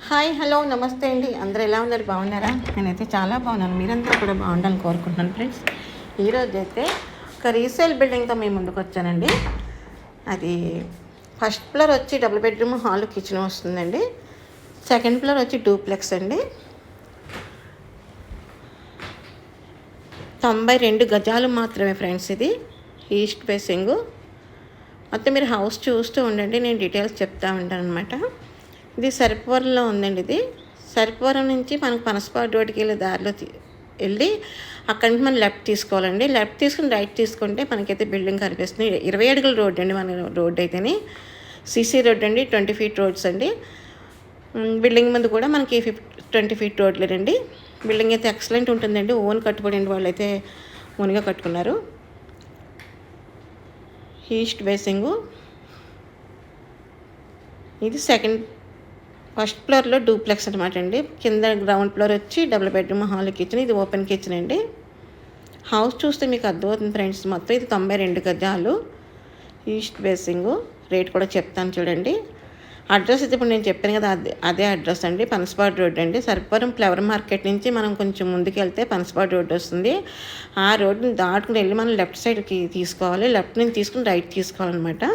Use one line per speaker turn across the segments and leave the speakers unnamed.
Hi hello నమస్తే అండి. అందరూ ఎలా ఉన్నారు? బాగున్నారా? నేనైతే చాలా బాగున్నాను. మీరందరూ కూడా బాగుండాలని కోరుకుంటున్నాను ఫ్రెండ్స్. ఈరోజు అయితే ఒక రీసేల్ బిల్డింగ్తో మేము ముందుకు వచ్చానండి. అది ఫస్ట్ ఫ్లోర్ వచ్చి డబుల్ బెడ్రూమ్ హాల్ కిచెన్ వస్తుందండి. సెకండ్ ఫ్లోర్ వచ్చి డూప్లెక్స్ అండి. 92 గజాలు మాత్రమే ఫ్రెండ్స్. ఇది ఈస్ట్ ఫేసింగ్. మొత్తం మీరు హౌస్ చూస్తూ ఉండండి, నేను డీటెయిల్స్ చెప్తా ఉంటాను అనమాట. ఇది సరిపురంలో ఉందండి. ఇది సరిపురం నుంచి మనకు పనసపాడు రోడ్డుకి వెళ్ళే దారిలో వెళ్ళి అక్కడి నుంచి మనం లెఫ్ట్ తీసుకోవాలండి. లెఫ్ట్ తీసుకుని రైట్ తీసుకుంటే మనకైతే బిల్డింగ్ కనిపిస్తుంది. 20 అడుగుల రోడ్ అండి. మన రోడ్ అయితేనే సీసీ రోడ్ అండి. 20 ఫీట్ రోడ్స్ అండి. బిల్డింగ్ ముందు కూడా మనకి 20 ఫీట్ రోడ్లేనండి. బిల్డింగ్ అయితే ఎక్సలెంట్ ఉంటుందండి. ఓన్ కట్టుబడి వాళ్ళు అయితే ఓన్గా కట్టుకున్నారు. East facing. ఇది ఫస్ట్ ఫ్లోర్లో డూప్లెక్స్ అనమాట అండి. కింద గ్రౌండ్ ఫ్లోర్ వచ్చి డబుల్ బెడ్రూమ్ హాల్ కిచెన్. ఇది ఓపెన్ కిచెన్ అండి. హౌస్ చూస్తే మీకు అర్థమవుతుంది ఫ్రెండ్స్. మొత్తం ఇది 92 గజాలు ఈస్ట్ ఫేసింగ్. రేట్ కూడా చెప్తాను చూడండి. అడ్రస్ అయితే ఇప్పుడు నేను చెప్పాను కదా, అదే అడ్రస్ అండి. పనసపాడు రోడ్ అండి. సర్పవరం ఫ్లవర్ మార్కెట్ నుంచి మనం కొంచెం ముందుకు వెళ్తే పనసపాడు రోడ్ వస్తుంది. ఆ రోడ్ని దాటుకుని వెళ్ళి మనం లెఫ్ట్ సైడ్కి తీసుకోవాలి. లెఫ్ట్ నుంచి తీసుకుని రైట్ తీసుకోవాలన్నమాట.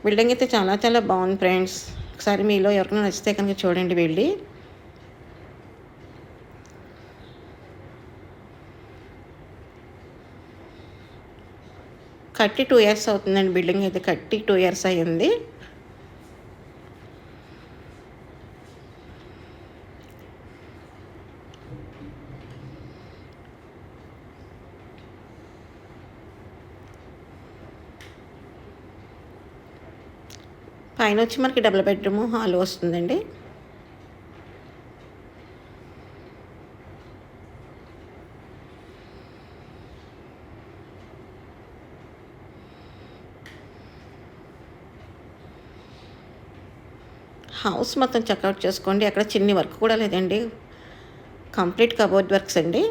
బిల్డింగ్ అయితే చాలా చాలా బాగుంది ఫ్రెండ్స్. ఒకసారి మీలో ఎవరికైనా నచ్చితే కనుక చూడండి వెళ్ళి. కట్టి 2 ఇయర్స్ అవుతుందండి. బిల్డింగ్ అయితే కట్టి 2 ఇయర్స్ అయ్యింది. పైన వచ్చి మనకి డబుల్ బెడ్రూమ్ హాల్ వస్తుందండి. హౌస్ మొత్తం చెక్అవుట్ చేసుకోండి. అక్కడ చిన్ని వర్క్ కూడా లేదండి. కంప్లీట్ కబోర్డ్ వర్క్స్ అండి.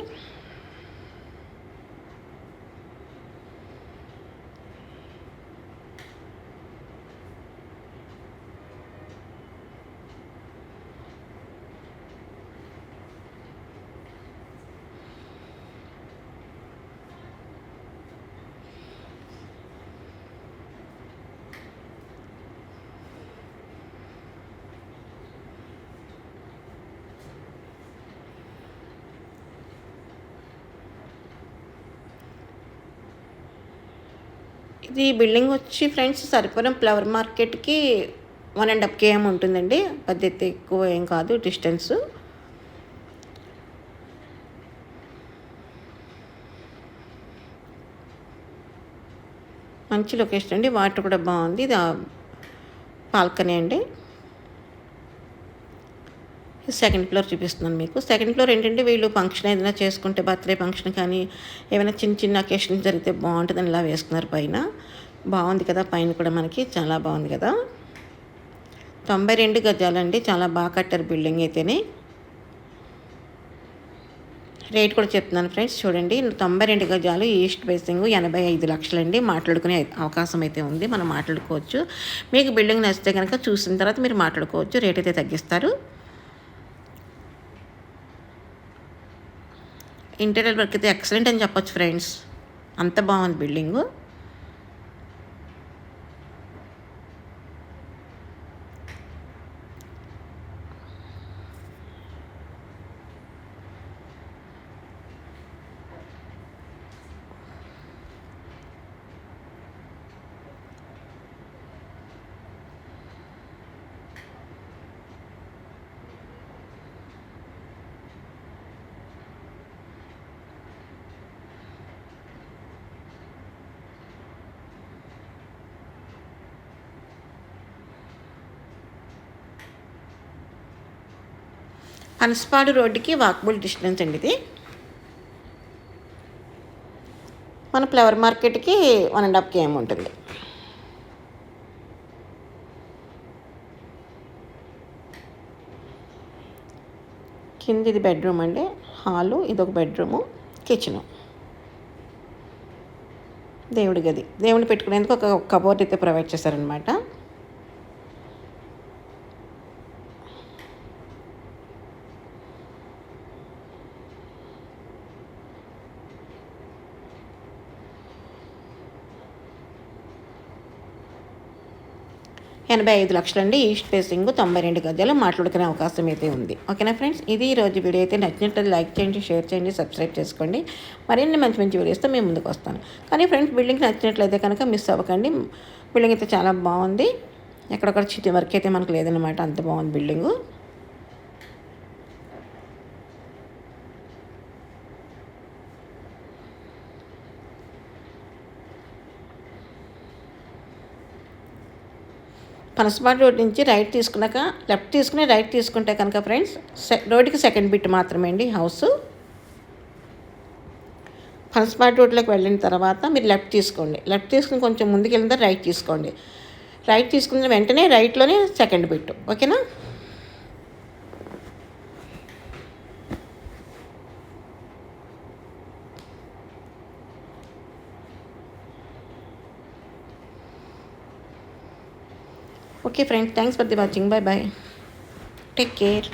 ఇది బిల్డింగ్ వచ్చి ఫ్రెండ్స్ సరిపురం ఫ్లవర్ మార్కెట్కి 1.5 km ఉంటుందండి. పెద్ద ఎక్కువ ఏం కాదు డిస్టెన్స్. మంచి లొకేషన్ అండి. వాటర్ కూడా బాగుంది. ఇది బాల్కనీ అండి. సెకండ్ ఫ్లోర్ చూపిస్తున్నాను మీకు. సెకండ్ ఫ్లోర్ ఏంటంటే వీళ్ళు ఫంక్షన్ ఏదైనా చేసుకుంటే బర్త్డే ఫంక్షన్ కానీ ఏమైనా చిన్న చిన్న అకేషన్ జరిగితే బాగుంటుందని ఇలా వేసుకున్నారు. పైన బాగుంది కదా. పైన కూడా మనకి చాలా బాగుంది కదా. 92 గజాలండి. చాలా బాగా కట్టారు బిల్డింగ్ అయితేనే. రేట్ కూడా చెప్తున్నాను ఫ్రెండ్స్ చూడండి. 92 గజాలు ఈస్ట్ ఫేసింగ్ 85 లక్షలండి. మాట్లాడుకునే అవకాశం అయితే ఉంది. మనం మాట్లాడుకోవచ్చు. మీకు బిల్డింగ్ నచ్చితే కనుక చూసిన తర్వాత మీరు మాట్లాడుకోవచ్చు. రేట్ అయితే తగ్గిస్తారు. ఇంటీరియర్ వర్క్ అయితే ఎక్సలెంట్ అని చెప్పొచ్చు ఫ్రెండ్స్. అంత బాగుంది బిల్డింగు. పనసపాడు రోడ్డుకి వాకబుల్ డిస్టెన్స్ అండి. ఇది మన ఫ్లవర్ మార్కెట్కి 1.5 km ఉంటుంది. కింద ఇది బెడ్రూమ్ అండి. హాలు, ఇదొక బెడ్రూము, కిచెను, దేవుడి గది. దేవుడిని పెట్టుకునేందుకు ఒక కబోర్డ్ అయితే ప్రొవైడ్ చేశారనమాట. 85 లక్షలండి. ఈస్ట్ ఫేసింగ్ 92 గజాలు మాట్లాడుకునే అవకాశం అయితే ఉంది. ఓకేనా ఫ్రెండ్స్, ఇది ఈరోజు వీడియో అయితే. నచ్చినట్లయితే లైక్ చేయండి, షేర్ చేయండి, సబ్స్క్రైబ్ చేసుకోండి. మరిన్ని మంచి మంచి వీడియోస్తో మేము ముందుకు వస్తాను. కానీ ఫ్రెండ్స్, బిల్డింగ్ నచ్చినట్లయితే కనుక మిస్ అవ్వకండి. బిల్డింగ్ అయితే చాలా బాగుంది. ఎక్కడొక్కడ చిట్టి వర్క్ అయితే మనకు లేదనమాట, అంత బాగుంది బిల్డింగు. పనసపాడు రోడ్ నుంచి రైట్ తీసుకున్నాక లెఫ్ట్ తీసుకుని రైట్ తీసుకుంటే కనుక ఫ్రెండ్స్, రోడ్డుకి సెకండ్ బిట్ మాత్రమే అండి హౌస్. పనసపాడు రోడ్లోకి వెళ్ళిన తర్వాత మీరు లెఫ్ట్ తీసుకోండి. లెఫ్ట్ తీసుకుని కొంచెం ముందుకు వెళ్ళిన తర్వాత రైట్ తీసుకోండి. రైట్ తీసుకున్న వెంటనే రైట్లోనే సెకండ్ బిట్. ఓకేనా? Okay friends, thanks for the watching. Bye bye. Take care.